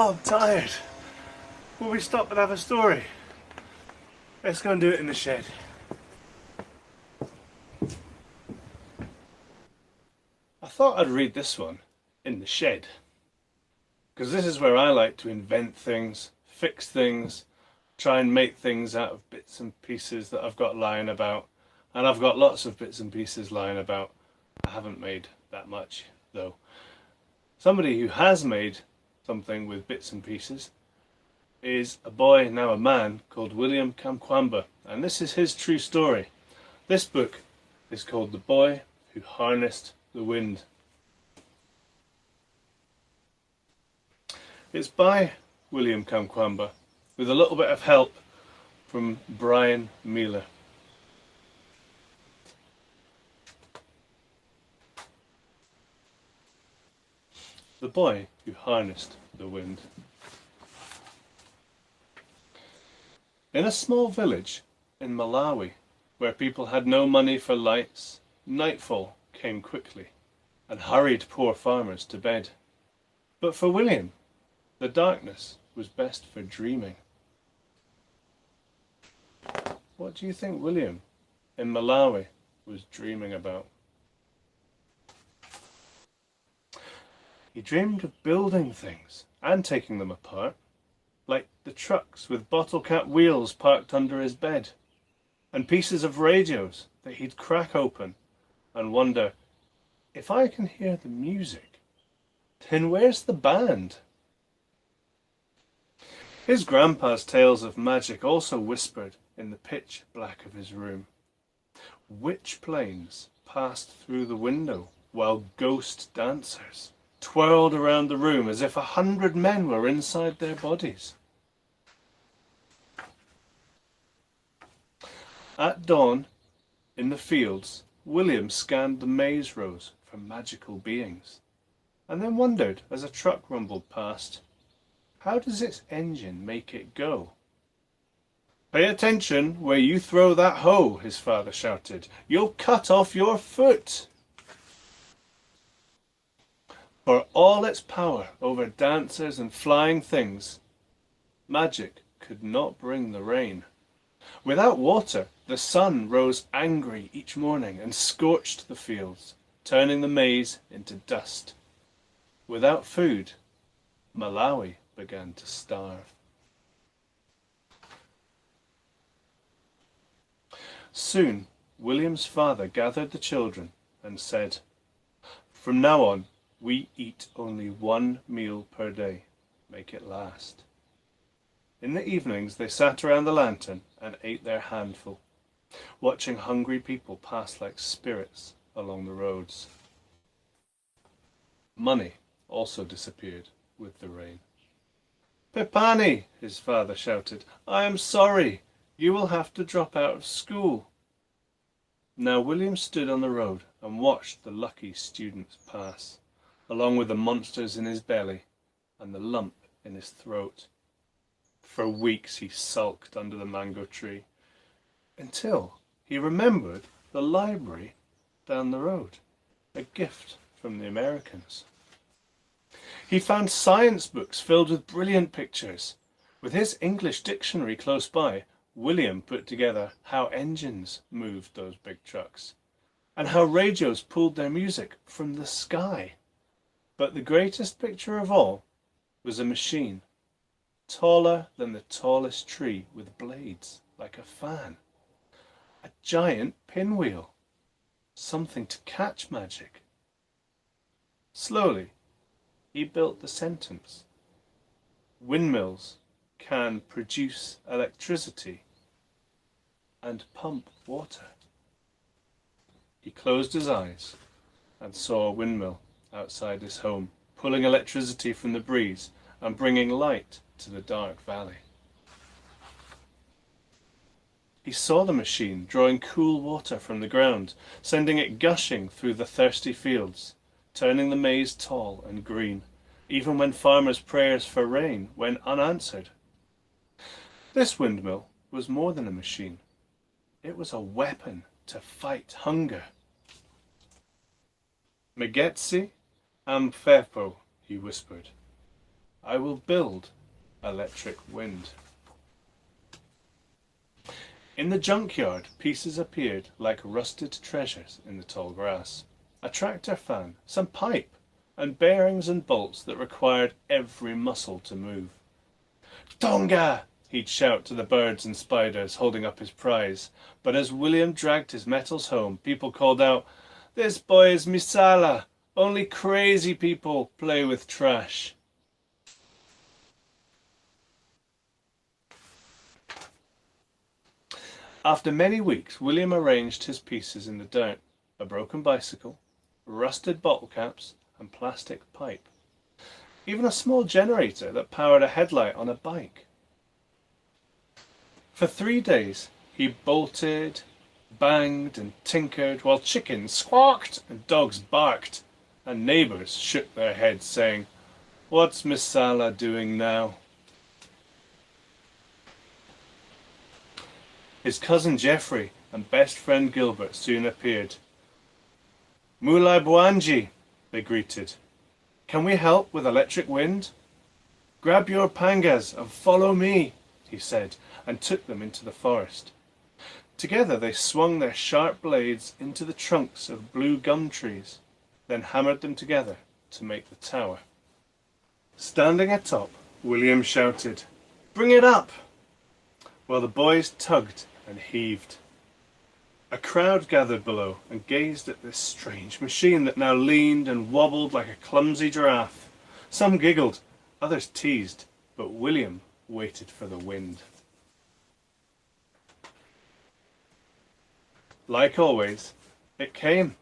Oh, I'm tired. Will we stop and have a story? Let's go and do it in the shed. I thought I'd read this one in the shed, because this is where I like to invent things, fix things, try and make things out of bits and pieces that I've got lying about. And I've got lots of bits and pieces lying about. I haven't made that much though. Somebody who has made something with bits and pieces is a boy, now a man, called William Kamkwamba, and this is his true story. This book is called The Boy Who Harnessed the Wind. It's by William Kamkwamba with a little bit of help from Brian Mealer. The Boy Who Harnessed the Wind. In a small village in Malawi, where people had no money for lights, nightfall came quickly and hurried poor farmers to bed. But for William, the darkness was best for dreaming. What do you think William in Malawi was dreaming about? He dreamed of building things and taking them apart, like the trucks with bottle cap wheels parked under his bed, and pieces of radios that he'd crack open and wonder, if I can hear the music, then where's the band? His grandpa's tales of magic also whispered in the pitch black of his room. Witch planes passed through the window while ghost dancers twirled around the room as if 100 men were inside their bodies. At dawn, in the fields, William scanned the maize rows for magical beings, and then wondered as a truck rumbled past, how does its engine make it go? Pay attention where you throw that hoe, his father shouted. You'll cut off your foot. For all its power over dancers and flying things, magic could not bring the rain. Without water, the sun rose angry each morning and scorched the fields, turning the maize into dust. Without food, Malawi began to starve. Soon, William's father gathered the children and said, "From now on, we eat only one meal per day. Make it last." In the evenings they sat around the lantern and ate their handful, watching hungry people pass like spirits along the roads. Money also disappeared with the rain. "Pepani," his father shouted, "I am sorry. You will have to drop out of school." Now William stood on the road and watched the lucky students pass, along with the monsters in his belly and the lump in his throat. For weeks he sulked under the mango tree, until he remembered the library down the road, a gift from the Americans. He found science books filled with brilliant pictures. With his English dictionary close by, William put together how engines moved those big trucks, and how radios pulled their music from the sky. But the greatest picture of all was a machine, taller than the tallest tree, with blades like a fan. A giant pinwheel, something to catch magic. Slowly, he built the sentence, "Windmills can produce electricity and pump water." He closed his eyes and saw a windmill outside his home, pulling electricity from the breeze and bringing light to the dark valley. He saw the machine drawing cool water from the ground, sending it gushing through the thirsty fields, turning the maize tall and green, even when farmers' prayers for rain went unanswered. This windmill was more than a machine. It was a weapon to fight hunger. "Magetsi Amfepo," he whispered. I will build electric wind. In the junkyard, pieces appeared like rusted treasures in the tall grass. A tractor fan, some pipe, and bearings and bolts that required every muscle to move. Tonga! He'd shout to the birds and spiders, holding up his prize. But as William dragged his metals home, people called out, "This boy is Misala. Only crazy people play with trash." After many weeks, William arranged his pieces in the dirt. A broken bicycle, rusted bottle caps, and plastic pipe. Even a small generator that powered a headlight on a bike. For 3 days, he bolted, banged, and tinkered while chickens squawked and dogs barked, and neighbours shook their heads saying, "What's Miss Sala doing now?" His cousin Geoffrey and best friend Gilbert soon appeared. "Mulai Bwanji," they greeted. "Can we help with electric wind?" "Grab your pangas and follow me," he said, and took them into the forest. Together they swung their sharp blades into the trunks of blue gum trees, then hammered them together to make the tower. Standing atop, William shouted, "Bring it up!" while the boys tugged and heaved. A crowd gathered below and gazed at this strange machine that now leaned and wobbled like a clumsy giraffe. Some giggled, others teased, but William waited for the wind. Like always, it came.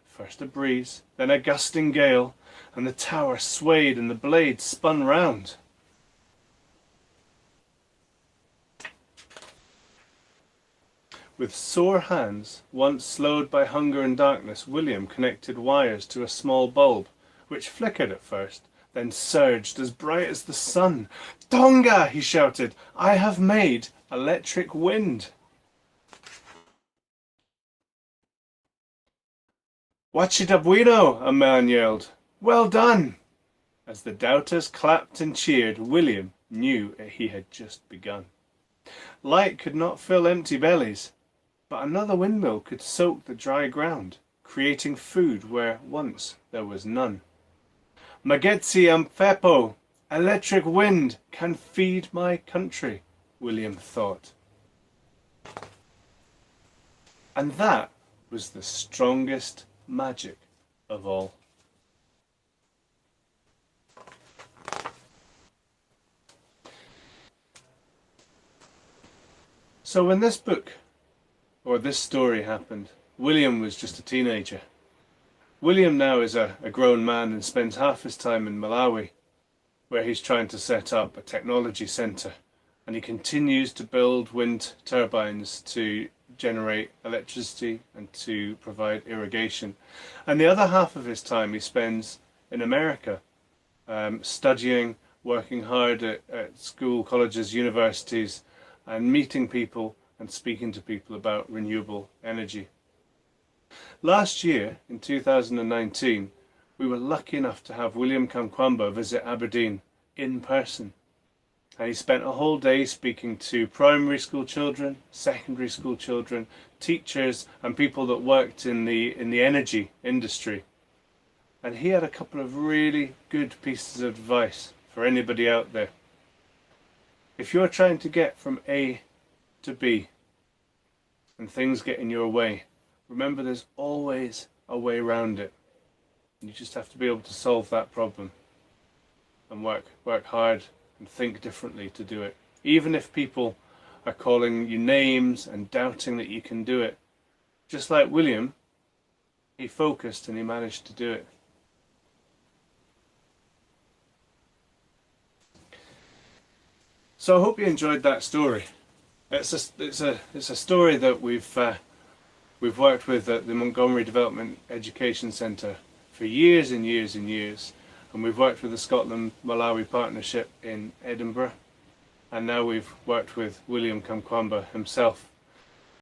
First a breeze, then a gusting gale, and the tower swayed and the blades spun round. With sore hands, once slowed by hunger and darkness, William connected wires to a small bulb, which flickered at first, then surged as bright as the sun. "Tonga!" he shouted. "I have made electric wind." "Wachita bueno!" a man yelled. "Well done!" As the doubters clapped and cheered, William knew he had just begun. Light could not fill empty bellies, but another windmill could soak the dry ground, creating food where once there was none. "Magetsi Amfepo, electric wind can feed my country," William thought. And that was the strongest magic of all. So when this book, or this story happened, William was just a teenager. William now is a grown man and spends half his time in Malawi, where he's trying to set up a technology centre, and he continues to build wind turbines to generate electricity and to provide irrigation. And the other half of his time he spends in America, studying, working hard at school, colleges, universities, and meeting people and speaking to people about renewable energy. Last year, in 2019, we were lucky enough to have William Kamkwamba visit Aberdeen in person. And he spent a whole day speaking to primary school children, secondary school children, teachers, and people that worked in the energy industry. And he had a couple of really good pieces of advice for anybody out there. If you're trying to get from A to B and things get in your way, remember there's always a way around it. You just have to be able to solve that problem and work hard and think differently to do it. Even if people are calling you names and doubting that you can do it. Just like William, he focused and he managed to do it. So I hope you enjoyed that story. It's a story that we've worked with at the Montgomery Development Education Centre for years and years and years, and we've worked with the Scotland-Malawi Partnership in Edinburgh, and now we've worked with William Kamkwamba himself